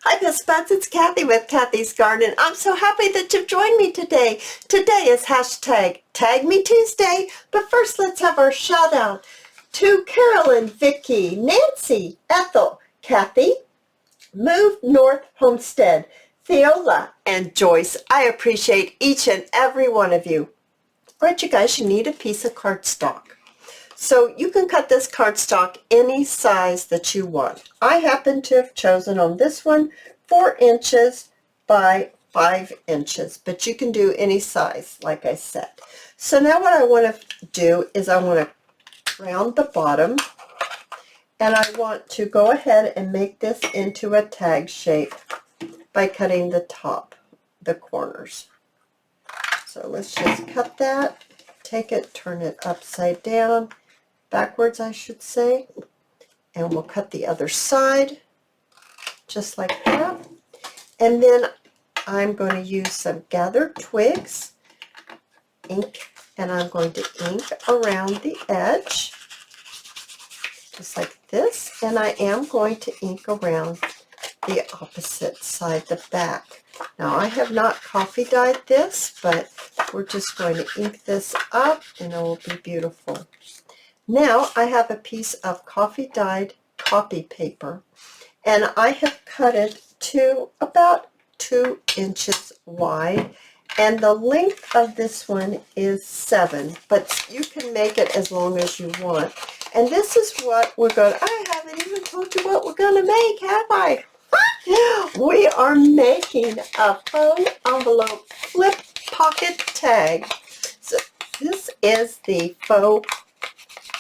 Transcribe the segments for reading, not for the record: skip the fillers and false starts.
Hi, Miss Buds. It's Cathy with Cathy's Garden. I'm so happy that you've joined me today. Today is hashtag #TagMeTuesday. But first, let's have our shout out to Carolyn, Vicky, Nancy, Ethel, Cathy, Move North Homestead, Theola, and Joyce. I appreciate each and every one of you. All right, you guys, you need a piece of cardstock. So you can cut this cardstock any size that you want. I happen to have chosen on this one 4 inches by 5 inches, but you can do any size, like I said. So now what I want to do is I want to round the bottom, and I want to go ahead and make this into a tag shape by cutting the top, the corners. So let's just cut that, take it, turn it upside down, backwards I should say, and we'll cut the other side just like that. And then I'm going to use some gathered twigs, ink, and I'm going to ink around the edge just like this, and I am going to ink around the opposite side, the back. Now I have not coffee dyed this, but we're just going to ink this up and it will be beautiful. Now I have a piece of coffee dyed copy paper, and I have cut it to about 2 inches wide, and the length of this one is 7, but you can make it as long as you want. And this is what we're going to, I haven't even told you what we're going to make, have I? We are making a faux envelope flip pocket tag. So this is the faux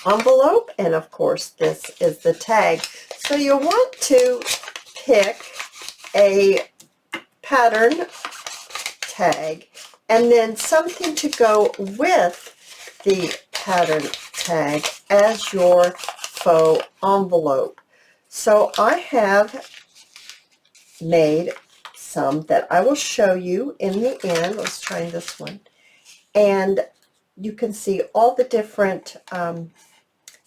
envelope, and of course this is the tag. So you'll want to pick a pattern tag and then something to go with the pattern tag as your faux envelope. So I have made some that I will show you in the end. Let's try this one, and you can see all the different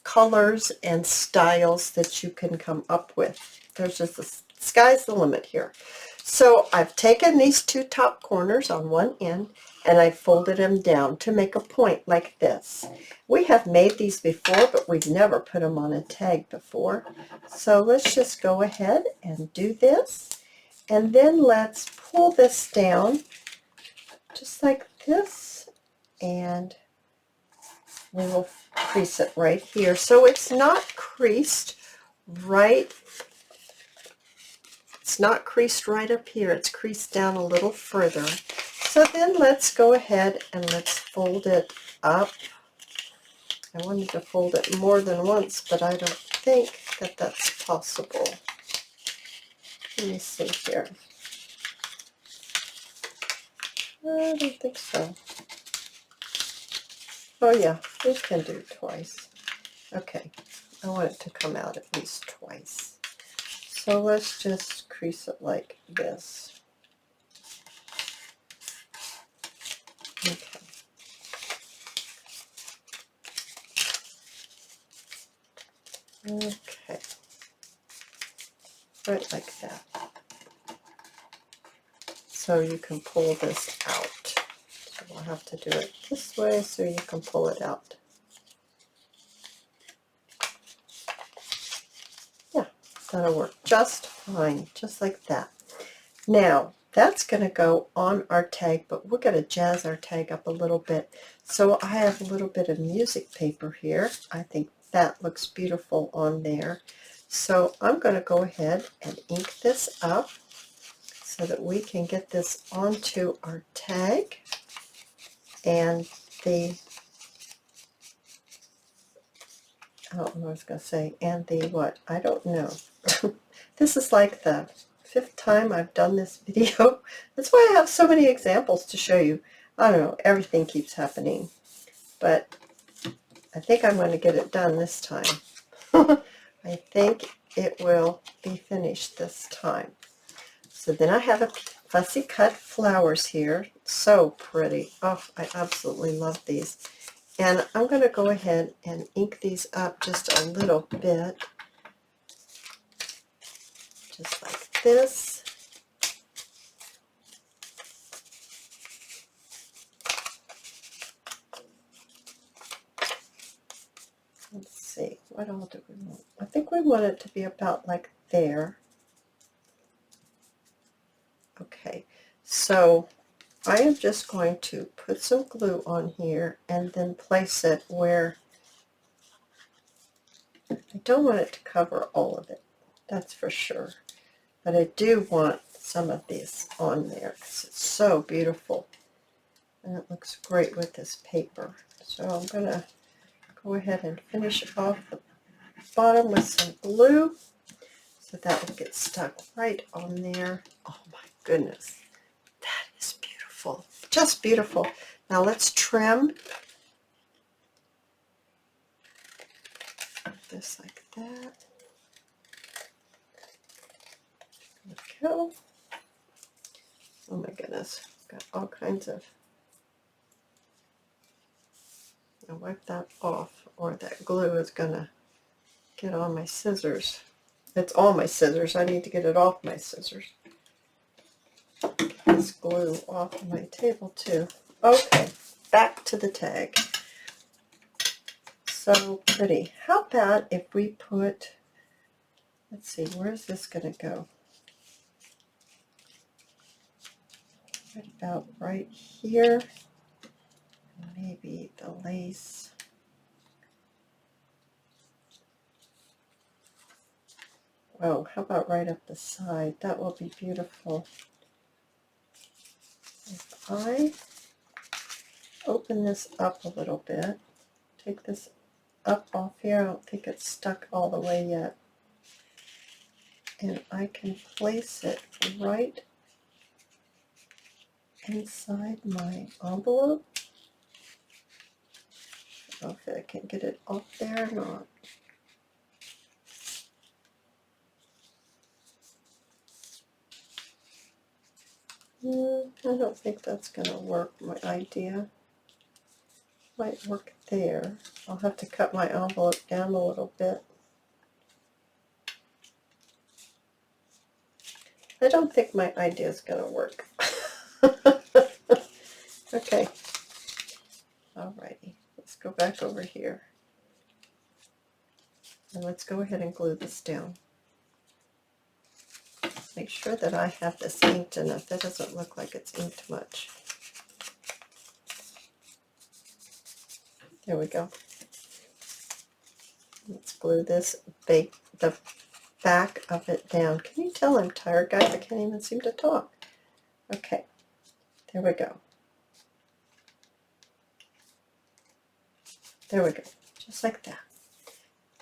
colors and styles that you can come up with. There's just the sky's the limit here. So I've taken these 2 top corners on one end and I folded them down to make a point like this. We have made these before, but we've never put them on a tag before. So let's just go ahead and do this, and then let's pull this down just like this, and we will crease it right here. So it's not creased right, it's not creased right up here, it's creased down a little further. So then let's go ahead and let's fold it up. I wanted to fold it more than once, but I don't think that that's possible. Let me see here. I don't think so. Oh yeah, we can do twice. Okay, I want it to come out at least twice. So let's just crease it like this. Okay. Okay. Right like that. So you can pull this out. So we'll have to do it this way so you can pull it out. Yeah, that'll work just fine, just like that. Now, that's going to go on our tag, but we're going to jazz our tag up a little bit. So I have a little bit of music paper here. I think that looks beautiful on there. So I'm going to go ahead and ink this up so that we can get this onto our tag. And I don't know what I was going to say, and the what? I don't know. This is like the 5th time I've done this video. That's why I have so many examples to show you. I don't know, everything keeps happening. But I think I'm going to get it done this time. I think it will be finished this time. So then I have a fussy cut flowers here. So pretty. Oh, I absolutely love these. And I'm going to go ahead and ink these up just a little bit. Just like this. what all do we want? I think we want it to be about like there. Okay, so I am just going to put some glue on here and then place it where I don't want it to cover all of it, that's for sure. But I do want some of these on there because it's so beautiful. And it looks great with this paper. So I'm going to go ahead and finish off the bottom with some glue so that will get stuck right on there. Oh my goodness, that is beautiful, just beautiful. Now let's trim this like that. There we go. Oh my goodness, got all kinds of. I'll wipe that off or that glue is gonna get on my scissors. It's on my scissors. I need to get it off my scissors. Get this glue off of my table too. Okay, back to the tag. So pretty. How about if we put, let's see, where's this gonna go? Right about right here. Maybe the lace. Oh, how about right up the side? That will be beautiful. If I open this up a little bit, take this up off here, I don't think it's stuck all the way yet. And I can place it right inside my envelope. I don't know if I can get it off there or not. I don't think that's going to work, my idea. Might work there. I'll have to cut my envelope down a little bit. I don't think my idea is going to work. Okay. Alrighty. Let's go back over here. And let's go ahead and glue this down. Make sure that I have this inked in it. That doesn't look like it's inked much. There we go. Let's glue this the back of it down. Can you tell I'm tired, guys? I can't even seem to talk. Okay, there we go. There we go, just like that.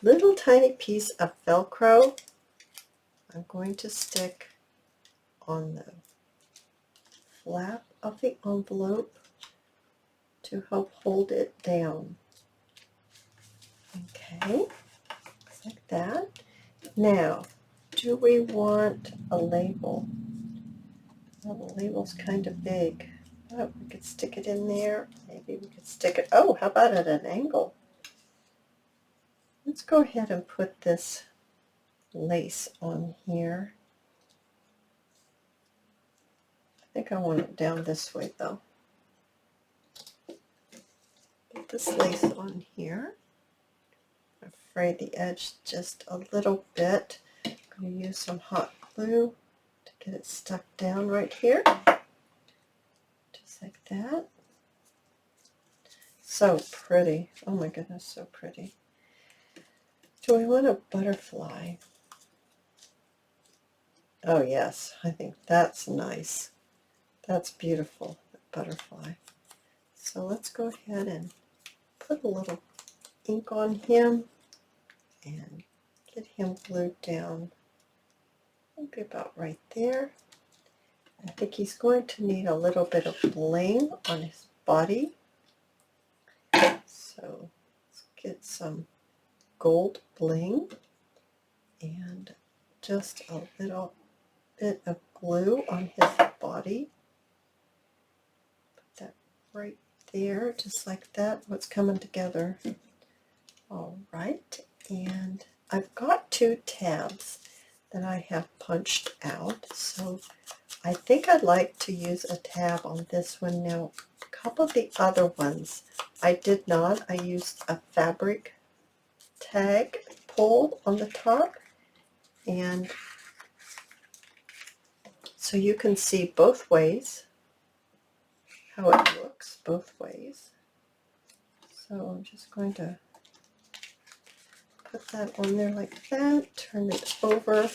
Little tiny piece of Velcro I'm going to stick on the flap of the envelope to help hold it down. Okay, just like that. Now, do we want a label? Well, the label's kind of big. Oh, we could stick it in there. Maybe we could stick it, oh, how about at an angle? Let's go ahead and put this lace on here. I think I want it down this way though. Put this lace on here. I'm afraid the edge just a little bit. I'm going to use some hot glue to get it stuck down right here. Just like that. So pretty. Oh my goodness, so pretty. Do we want a butterfly? Oh yes, I think that's nice. That's beautiful, butterfly. So let's go ahead and put a little ink on him and get him glued down. Maybe about right there. I think he's going to need a little bit of bling on his body. So let's get some gold bling and just a little bit of glue on his body. Put that right there, just like that. What's coming together. All right, and I've got 2 tabs that I have punched out, so I think I'd like to use a tab on this one. Now, a couple of the other ones I did not. I used a fabric tag pull on the top, and so you can see both ways how it looks both ways. So I'm just going to put that on there like that, turn it over,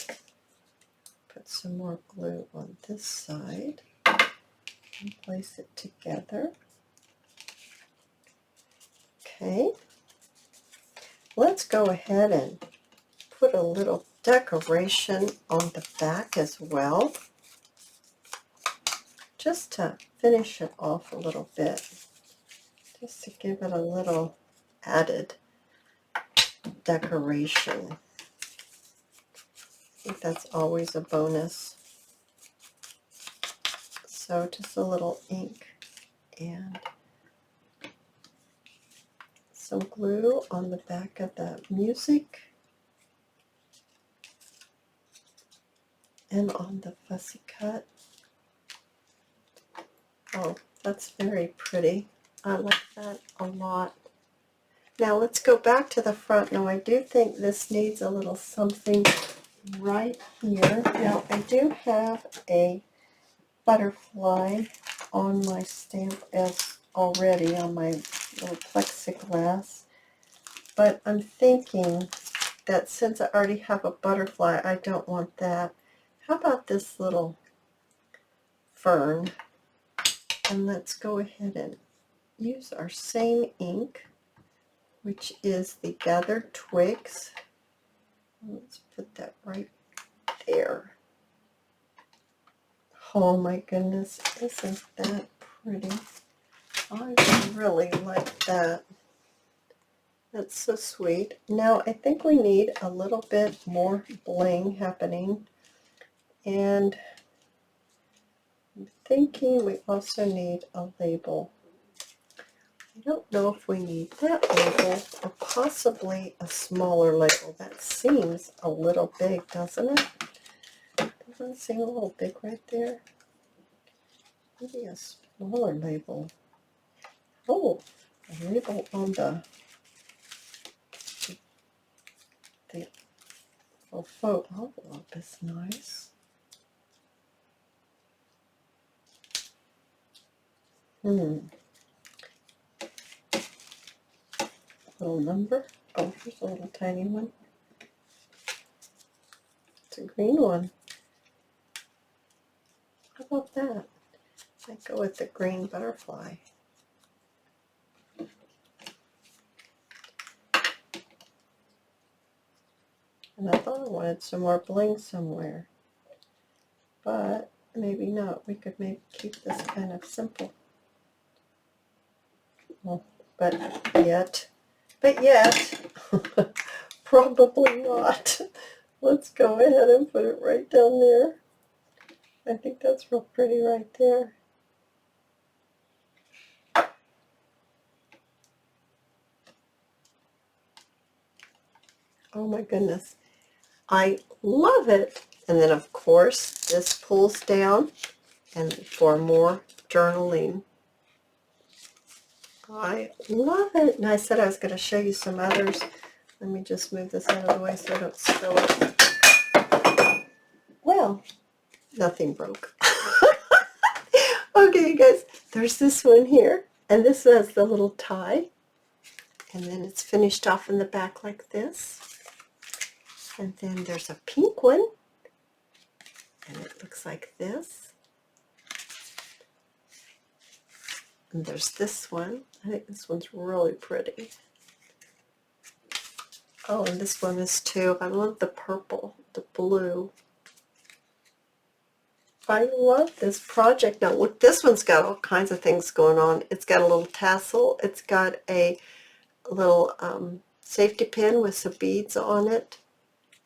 put some more glue on this side, and place it together. Okay, let's go ahead and put a little decoration on the back as well, just to finish it off a little bit, just to give it a little added decoration. I think that's always a bonus. So just a little ink and some glue on the back of the music and on the fussy cut. Oh, that's very pretty. I like that a lot. Now let's go back to the front. Now I do think this needs a little something right here. Now I do have a butterfly on my stamp as already on my little plexiglass, but I'm thinking that since I already have a butterfly, I don't want that. How about this little fern? And let's go ahead and use our same ink, which is the Gathered Twigs. Let's put that right there. Oh my goodness, isn't that pretty? I really like that. That's so sweet. Now I think we need a little bit more bling happening, and I'm thinking we also need a label. I don't know if we need that label or possibly a smaller label. That seems a little big, doesn't it? Doesn't it seem a little big right there? Maybe a smaller label. Oh, a label on the faux envelope is nice. Little number. Oh, here's a little tiny one. It's a green one. How about that? I'd go with the green butterfly. And I thought I wanted some more bling somewhere, but maybe not. We could maybe keep this kind of simple. Well, but yet, probably not. Let's go ahead and put it right down there. I think that's real pretty right there. Oh my goodness. I love it. And then of course this pulls down and for more journaling. I love it. And I said I was going to show you some others. Let me just move this out of the way so I don't spill it. Well, nothing broke. Okay, you guys, there's this one here. And this has the little tie. And then it's finished off in the back like this. And then there's a pink one. And it looks like this. And there's this one. I think this one's really pretty. Oh, and this one is too. I love the purple, the blue. I love this project. Now look, this one's got all kinds of things going on. It's got a little tassel. It's got a little safety pin with some beads on it.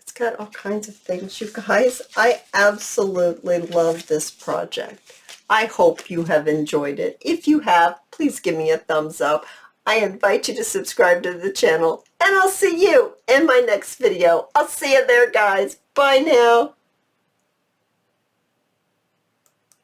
It's got all kinds of things, you guys. I absolutely love this project. I hope you have enjoyed it. If you have, please give me a thumbs up. I invite you to subscribe to the channel, and I'll see you in my next video. I'll see you there, guys. Bye now.